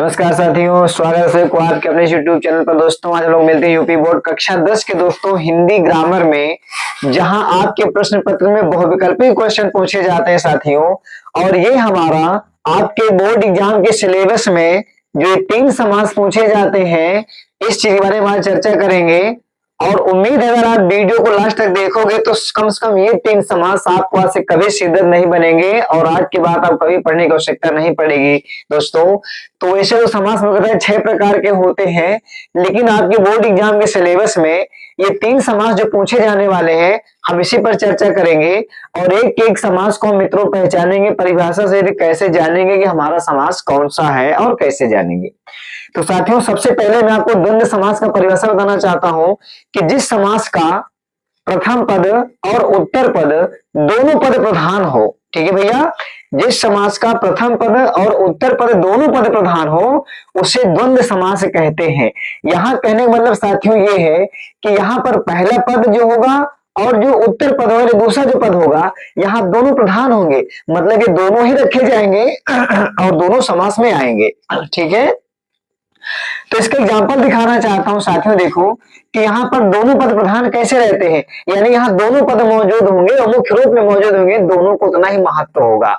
नमस्कार साथियों, स्वागत है सबको आपके अपने YouTube चैनल पर। दोस्तों आज हम लोग मिलते हैं यूपी बोर्ड कक्षा 10 के दोस्तों हिंदी ग्रामर में, जहां आपके प्रश्न पत्र में बहुविकल्पी क्वेश्चन पूछे जाते हैं साथियों। और ये हमारा आपके बोर्ड एग्जाम के सिलेबस में जो 3 समास पूछे जाते हैं, इस चीज के बारे में आज चर्चा करेंगे। और उम्मीद है अगर आप वीडियो को लास्ट तक देखोगे तो कम से कम ये 3 समास आपको आज से कभी शिद्दत नहीं बनेंगे और आज के बाद आप कभी पढ़ने की आवश्यकता नहीं पड़ेगी दोस्तों। तो वैसे तो समास मुख्यतः 6 प्रकार के होते हैं, लेकिन आपके बोर्ड एग्जाम के सिलेबस में ये 3 समास जो पूछे जाने वाले हैं, हम इसी पर चर्चा करेंगे। और एक एक समास को मित्रों पहचानेंगे, परिभाषा से कैसे जानेंगे कि हमारा समास कौन सा है और कैसे जानेंगे। तो साथियों सबसे पहले मैं आपको द्वंद्व समास का परिभाषा बताना चाहता हूं कि जिस समास का प्रथम पद और उत्तर पद दोनों पद प्रधान हो, ठीक है भैया, जिस समास का प्रथम पद और उत्तर पद दोनों पद प्रधान हो उसे द्वंद्व समास कहते हैं। यहां कहने का मतलब साथियों ये है कि यहां पर पहला पद जो होगा और जो उत्तर पद और दूसरा जो पद होगा, यहाँ दोनों प्रधान होंगे, मतलब कि दोनों ही रखे जाएंगे और दोनों समास में आएंगे, ठीक है। तो इसका एग्जांपल दिखाना चाहता हूं साथियों। देखो कि यहाँ पर दोनों पद प्रधान कैसे रहते हैं, यानी यहाँ दोनों पद मौजूद होंगे और मुख्य रूप में मौजूद होंगे, दोनों को उतना ही महत्व होगा।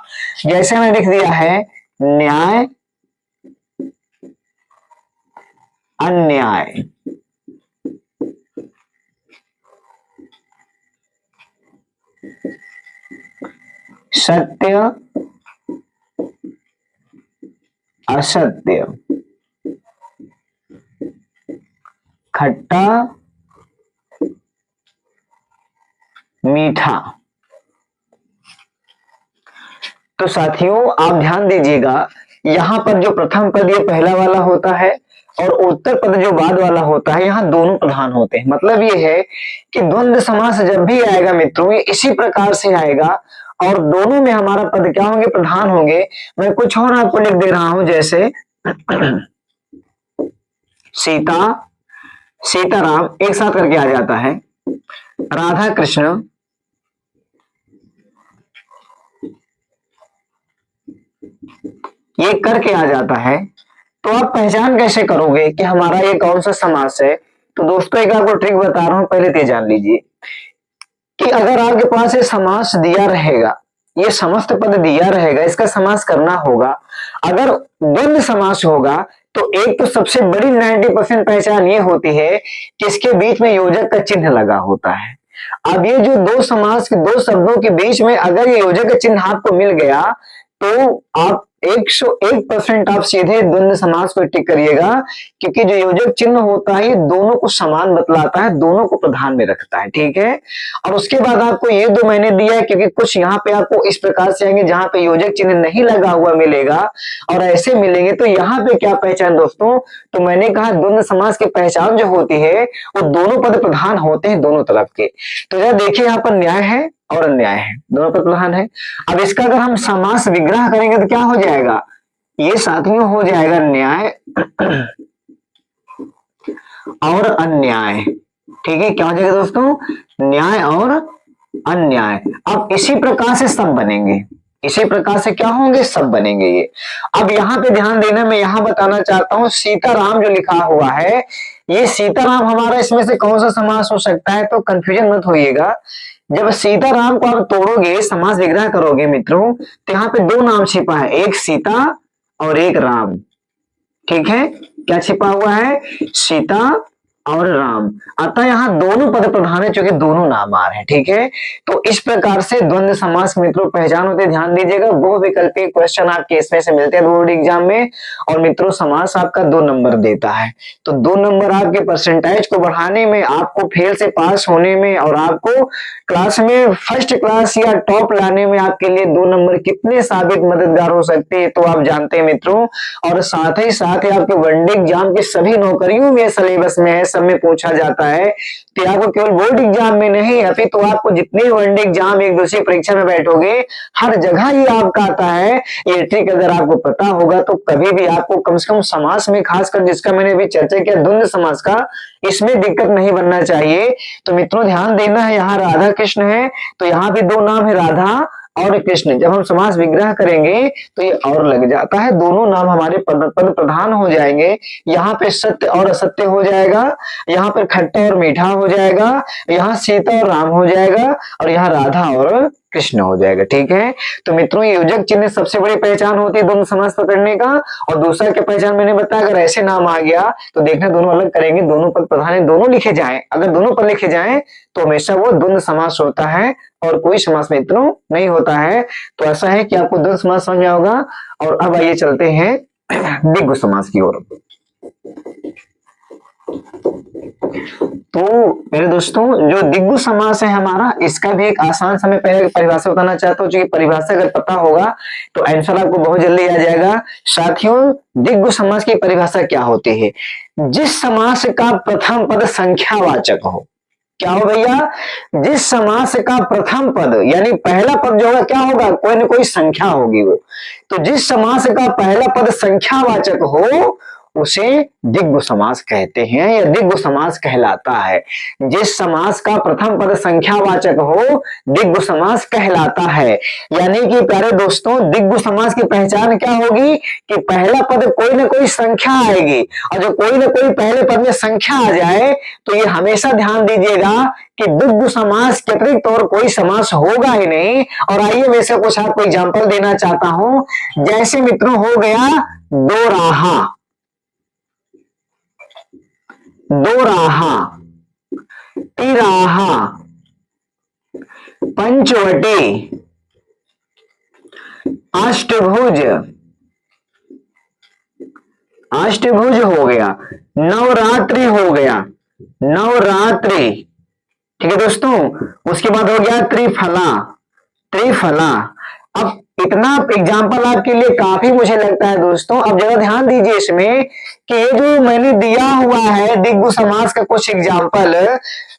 जैसे मैंने लिख दिया है न्याय अन्याय, सत्य असत्य, खट्टा मीठा। तो साथियों आप ध्यान दीजिएगा, यहां पर जो प्रथम पद ये पहला वाला होता है और उत्तर पद जो बाद वाला होता है, यहाँ दोनों प्रधान होते हैं। मतलब ये है कि द्वंद्व समास जब भी आएगा मित्रों, ये इसी प्रकार से आएगा और दोनों में हमारा पद क्या होंगे, प्रधान होंगे। मैं कुछ और आपको लिख दे रहा हूं, जैसे सीता सीताराम एक साथ करके आ जाता है, राधा कृष्ण, ये करके आ जाता है। तो आप पहचान कैसे करोगे कि हमारा ये कौन सा समास है? तो दोस्तों एक आपको ट्रिक बता रहा हूं, पहले तो जान लीजिए कि अगर आपके पास ये समास दिया रहेगा, ये समस्त पद दिया रहेगा, इसका समास करना होगा। अगर द्वंद्व समास होगा तो एक तो सबसे बड़ी 90% पहचान ये होती है कि इसके बीच में योजक का चिन्ह लगा होता है। अब ये जो दो समास के दो शब्दों के बीच में अगर ये योजक का चिन्ह आपको मिल गया तो आप 101% आप सीधे द्वंद्व समास को टिक करिएगा, क्योंकि जो योजक चिन्ह होता है ये दोनों को समान बतलाता है, दोनों को प्रधान में रखता है, ठीक है। और उसके बाद आपको ये दो मैंने दिया है क्योंकि कुछ यहाँ पे आपको इस प्रकार से आएंगे जहां पे योजक चिन्ह नहीं लगा हुआ मिलेगा और ऐसे मिलेंगे। तो यहाँ पे क्या पहचान दोस्तों, तो मैंने कहा द्वंद्व समास की पहचान जो होती है वो दोनों पद प्रधान होते हैं दोनों तरफ के। तो जरा देखिए यहाँ पर न्याय है और अन्याय है, दोनों पद प्रधान है। अब इसका अगर हम समास विग्रह करेंगे तो क्या हो जाएगा, ये साथियों हो जाएगा न्याय और अन्याय, ठीक है। क्या हो जाएगा दोस्तों, न्याय और अन्याय। अब इसी प्रकार से सब बनेंगे, इसी प्रकार से क्या होंगे, सब बनेंगे ये। अब यहाँ पे ध्यान देना, मैं यहाँ बताना चाहता हूँ सीताराम जो लिखा हुआ है, ये सीताराम हमारा इसमें से कौन सा समास हो सकता है, तो कंफ्यूजन मत होइएगा। जब सीताराम को आप तोड़ोगे, समास विग्रह करोगे मित्रों, तो यहाँ पे दो नाम छिपा है, एक सीता और एक राम, ठीक है। क्या छिपा हुआ है, सीता और राम। अतः यहाँ दोनों पद प्रधान है, चूंकि दोनों नाम आ रहे हैं, ठीक है। तो इस प्रकार से द्वंद्व समास मित्रों पहचान होते, ध्यान दीजिएगा। बहुविकल्पी क्वेश्चन आपके इसमें से मिलते हैं बोर्ड एग्जाम में। और मित्रों समास आपका 2 नंबर देता है, तो 2 नंबर आपके परसेंटेज को बढ़ाने में, आपको फेल से पास होने में और आपको क्लास में फर्स्ट क्लास या टॉप लाने में आपके लिए 2 नंबर कितने साबित मददगार हो सकते हैं तो आप जानते हैं मित्रों। और साथ ही आपके वनडे एग्जाम के सभी नौकरियों में सिलेबस में है, सब में पूछा जाता है। तो आपको केवल बोर्ड एग्जाम में नहीं, अभी तो आपको जितने वनडे एग्जाम एक दूसरी परीक्षा में बैठोगे हर जगह ये आपका आता है। ये ट्रिक अगर आपको पता होगा तो कभी भी आपको कम से कम समास में, खासकर जिसका मैंने अभी चर्चा किया द्वंद्व समास का, इसमें दिक्कत नहीं बनना चाहिए। तो मित्रों ध्यान देना है, यहाँ राधा कृष्ण है तो यहाँ भी 2 नाम है, राधा और कृष्ण, जब हम समास विग्रह करेंगे तो ये और लग जाता है, दोनों नाम हमारे पद प्रधान हो जाएंगे। यहाँ पे सत्य और असत्य हो जाएगा, यहाँ पर खट्टा और मीठा हो जाएगा, यहाँ सीता और राम हो जाएगा, और यहाँ राधा और कृष्ण हो जाएगा। ठीक है, तो मित्रों ये योजक चिन्ह सबसे बड़ी पहचान होती है द्वंद्व समास पकड़ने का। और दूसरा क्या पहचान मैंने बताया, अगर ऐसे नाम आ गया तो देखना दोनों अलग करेंगे, दोनों पद प्रधान है, दोनों लिखे जाएं। अगर दोनों पद लिखे जाएं तो हमेशा वो द्वंद्व समास होता है और कोई समास मित्रों नहीं होता है। तो ऐसा है कि आपको द्वंद्व समास समझ में होगा। और अब आइए चलते हैं दिग्गज समास की ओर। तो मेरे दोस्तों जो दिग्गज समास है हमारा, इसका भी एक आसान समय पहले परिभाषा बताना चाहता हूँ, जो परिभाषा अगर पता होगा तो आंसर आपको बहुत जल्दी आ जाएगा। साथियों दिग्गज समास की परिभाषा क्या होती है, जिस समास का प्रथम पद संख्यावाचक हो। क्या हो भैया, जिस समास का प्रथम पद यानी पहला पद जो होगा क्या होगा, कोई ना कोई संख्या होगी वो। तो जिस समास का पहला पद संख्यावाचक हो उसे दिग्गज समास कहते हैं या दिग्गज समास कहलाता है। जिस समास का प्रथम पद संख्यावाचक हो दिग्गज समास कहलाता है। यानी कि प्यारे दोस्तों दिग्गज समास की पहचान क्या होगी कि पहला पद कोई ना कोई संख्या आएगी, और जो कोई ना कोई पहले पद में संख्या आ जाए तो ये हमेशा ध्यान दीजिएगा कि दिग्गज समास के अतिरिक्त और कोई समास होगा ही नहीं। और आइए मैं से कुछ आपको एग्जाम्पल देना चाहता हूं। जैसे मित्रों हो गया दो राहा, दो राहा, तिराहा, पंचवटी, अष्टभुज, अष्टभुज हो गया, नवरात्रि हो गया, नवरात्रि। ठीक है दोस्तों, उसके बाद हो गया त्रिफला, त्रिफला। अब इतना एग्जाम्पल आपके लिए काफी मुझे लगता है दोस्तों। अब जरा ध्यान दीजिए इसमें कि ये जो मैंने दिया हुआ है दिग्गज समास का कुछ एग्जाम्पल,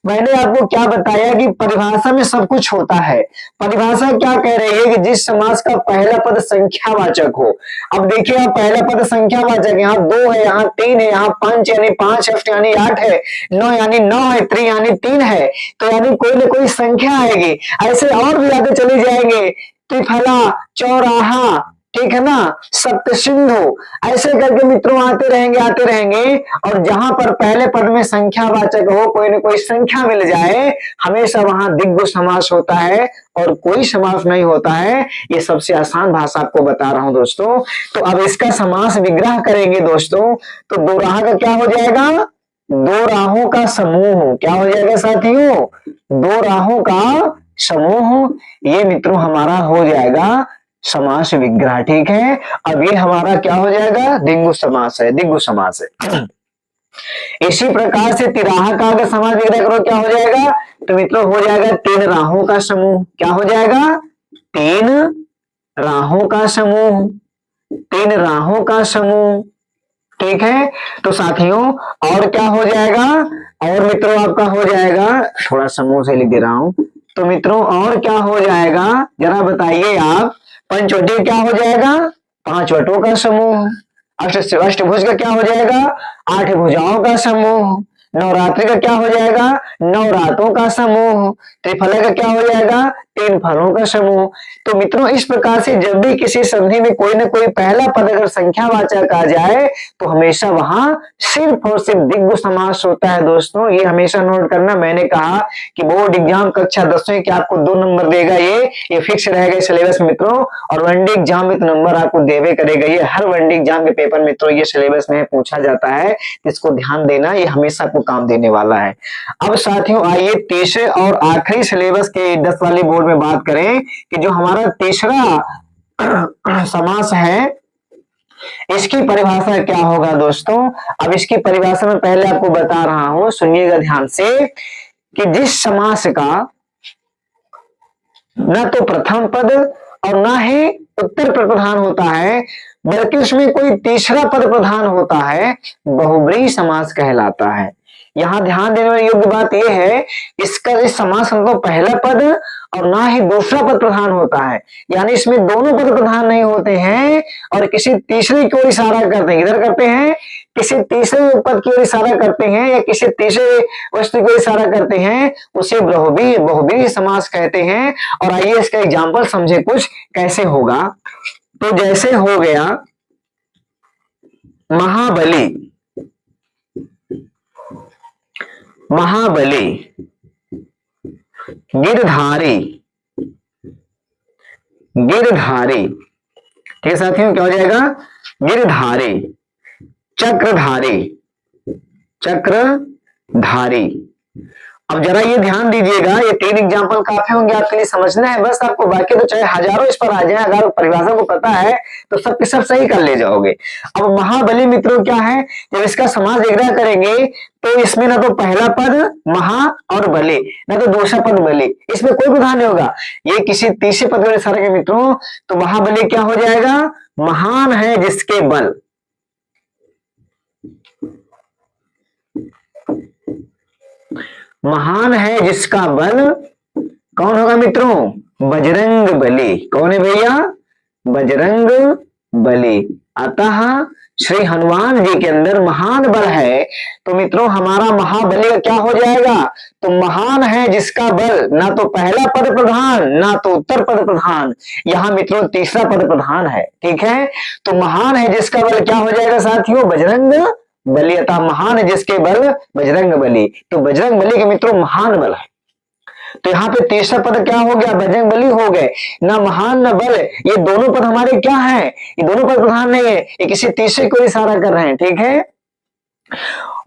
मैंने आपको क्या बताया कि परिभाषा में सब कुछ होता है। परिभाषा क्या कह रही है कि जिस समास का पहला पद संख्यावाचक हो। अब देखिए यहाँ पहला पद संख्यावाचक, यहाँ दो है, यहाँ तीन है, यहाँ पंच यानी पांच, अष्ट यानी आठ है, नौ यानी नौ है, त्रि यानी तीन है, तो यानी कोई ना कोई संख्या आएगी। ऐसे और भी आगे चले जाएंगे, त्रिफला, चौराहा, ठीक है ना, सप्त सिंधु, ऐसे करके मित्रों आते रहेंगे आते रहेंगे। और जहां पर पहले पद में संख्यावाचक हो, कोई ना कोई संख्या मिल जाए, हमेशा वहां दिग्गज समास होता है और कोई समास नहीं होता है। ये सबसे आसान भाषा आपको बता रहा हूं दोस्तों। तो अब इसका समास विग्रह करेंगे दोस्तों, तो दो राह का क्या हो जाएगा, दो राहों का समूह। क्या हो जाएगा साथियों, दो राहों का समूह। ये मित्रों हमारा हो जाएगा समास विग्रह। ठीक है, अब ये हमारा क्या हो जाएगा, दिग्गज समास है, दिग्गज समास है। इसी प्रकार से तिराहा का अगर समास विग्रह करो क्या हो जाएगा, तो मित्रों हो जाएगा तीन राहों का समूह। क्या हो जाएगा, तीन राहों का समूह, तीन राहों का समूह। ठीक है, तो साथियों और क्या हो जाएगा, और मित्रों आपका हो जाएगा, थोड़ा समूह से लिख दे रहा हूं, तो मित्रों और क्या हो जाएगा जरा बताइए आप। पंचवटी क्या हो जाएगा, पांच वटों का समूह। अष्टभुज का क्या हो जाएगा, आठ भुजाओं का समूह। नवरात्रि का क्या हो जाएगा, नौ रातों का समूह। त्रिफला का क्या हो जाएगा, तीन फलों का समूह। तो मित्रों इस प्रकार से जब भी किसी संधि में कोई ना कोई पहला पद अगर संख्यावाचक आ जाए तो हमेशा वहां सिर्फ और सिर्फ दिग्गज समास होता है दोस्तों। ये हमेशा नोट करना, मैंने कहा कि बोर्ड एग्जाम कक्षा 10वीं के आपको 2 नंबर देगा, ये फिक्स रहेगा सिलेबस मित्रों। और वनडे एग्जाम में तो नंबर आपको देवे करेगा, ये हर वनडे एग्जाम के पेपर मित्रों ये सिलेबस में पूछा जाता है, इसको ध्यान देना, ये हमेशा आपको काम देने वाला है। अब साथियों आइए तीसरे और आखिरी सिलेबस के 10 वाले बोर्ड में बात करें कि जो हमारा तीसरा समास है इसकी परिभाषा क्या होगा दोस्तों। अब इसकी परिभाषा में पहले आपको बता रहा हूं, सुनिएगा ध्यान से, कि जिस समास का न तो प्रथम पद और ना ही उत्तर पद प्रधान होता है, बल्कि उसमें कोई तीसरा पद प्रधान होता है, बहुब्रीहि समास कहलाता है। यहां ध्यान देने वाली योग्य बात यह है, इसका इस समास में तो पहला पद और ना ही दूसरा पद प्रधान होता है, यानी इसमें दोनों पद प्रधान नहीं होते हैं और किसी तीसरे की ओर इशारा करते हैं। इधर करते हैं किसी तीसरे पद की ओर इशारा करते हैं या किसी तीसरे वस्तु की ओर इशारा करते हैं, उसे बहुब्रीहि समास कहते हैं। और आइए इसका एग्जाम्पल समझे कुछ कैसे होगा। तो जैसे हो गया महाबली, महाबली, गिरधारी, गिरधारी, ठीक है साथियों, क्या हो जाएगा? गिरधारी, चक्रधारी, चक्रधारी। अब जरा ये ध्यान दीजिएगा, ये 3 एग्जाम्पल काफी होंगे आपके लिए, समझना है बस आपको, बाकी तो चाहे हजारों इस पर आ जाए, अगर परिभाषा को पता है तो सब के सब सही कर ले जाओगे। अब महाबली मित्रों क्या है, जब इसका समास विग्रह करेंगे तो इसमें ना तो पहला पद महा और बली, ना तो दूसरा पद बली, इसमें कोई प्रधान नहीं होगा, ये किसी तीसरे पद वाले सारे के मित्रों। तो महाबली क्या हो जाएगा? महान है जिसके बल, महान है जिसका बल, कौन होगा मित्रों? बजरंग बली। कौन है भैया? बजरंग बली। अतः श्री हनुमान जी के अंदर महान बल है। तो मित्रों हमारा महाबली का क्या हो जाएगा? तो महान है जिसका बल, ना तो पहला पद प्रधान ना तो उत्तर पद प्रधान, यहां मित्रों तीसरा पद प्रधान है, ठीक है। तो महान है जिसका बल क्या हो जाएगा साथियों? बजरंग बली। अतः महान है जिसके बल बजरंग बली। तो बजरंग बली के मित्रों महान बल है। तो यहाँ पे तीसरा पद क्या हो गया? बजरंग बली हो गए, ना महान न बल, ये दोनों पद हमारे क्या है? ये दोनों पद प्रधान नहीं है, ये किसी तीसरे को इशारा कर रहे हैं, ठीक है।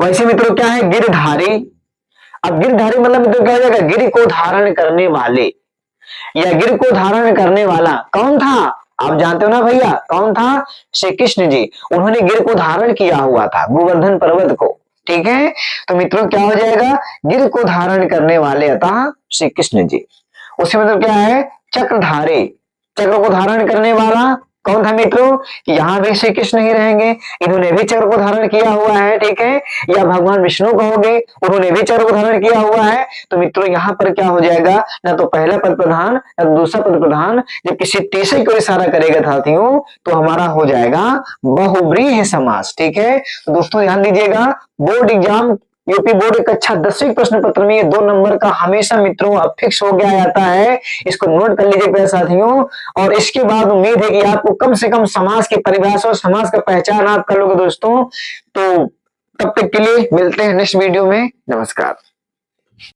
वैसे मित्रों क्या है? गिरधारी। अब गिरधारी मतलब मित्रों क्या हो जाएगा? गिर को धारण करने वाले या गिर को धारण करने वाला कौन था? आप जानते हो ना भैया, कौन था? श्री कृष्ण जी। उन्होंने गिर को धारण किया हुआ था, गोवर्धन पर्वत को, ठीक है। तो मित्रों क्या हो जाएगा? गिर को धारण करने वाले अतः श्री कृष्ण जी। उसके मतलब क्या है? चक्रधारी, चक्र को धारण करने वाला कौन था मित्रों? कि यहाँ भी श्री कृष्ण ही रहेंगे, इन्होंने भी चक्र को धारण किया हुआ है, ठीक है। या भगवान विष्णु कहोगे, उन्होंने भी चक्र को धारण किया हुआ है। तो मित्रों यहाँ पर क्या हो जाएगा? ना तो पहला पद प्रधान ना तो दूसरा पद प्रधान, जब किसी तीसरे को इशारा करेगा साथियों तो हमारा हो जाएगा बहुब्रीहि समास, ठीक है। तो दोस्तों ध्यान दीजिएगा, बोर्ड एग्जाम यूपी बोर्ड कक्षा 10वीं प्रश्न पत्र में ये 2 नंबर का हमेशा मित्रों अब फिक्स हो गया जाता है, इसको नोट कर लीजिए प्यारे साथियों। और इसके बाद उम्मीद है कि आपको कम से कम समास की परिभाषा और समास का पहचान आप कर लोगे दोस्तों। तो तब तक के लिए मिलते हैं नेक्स्ट वीडियो में, नमस्कार।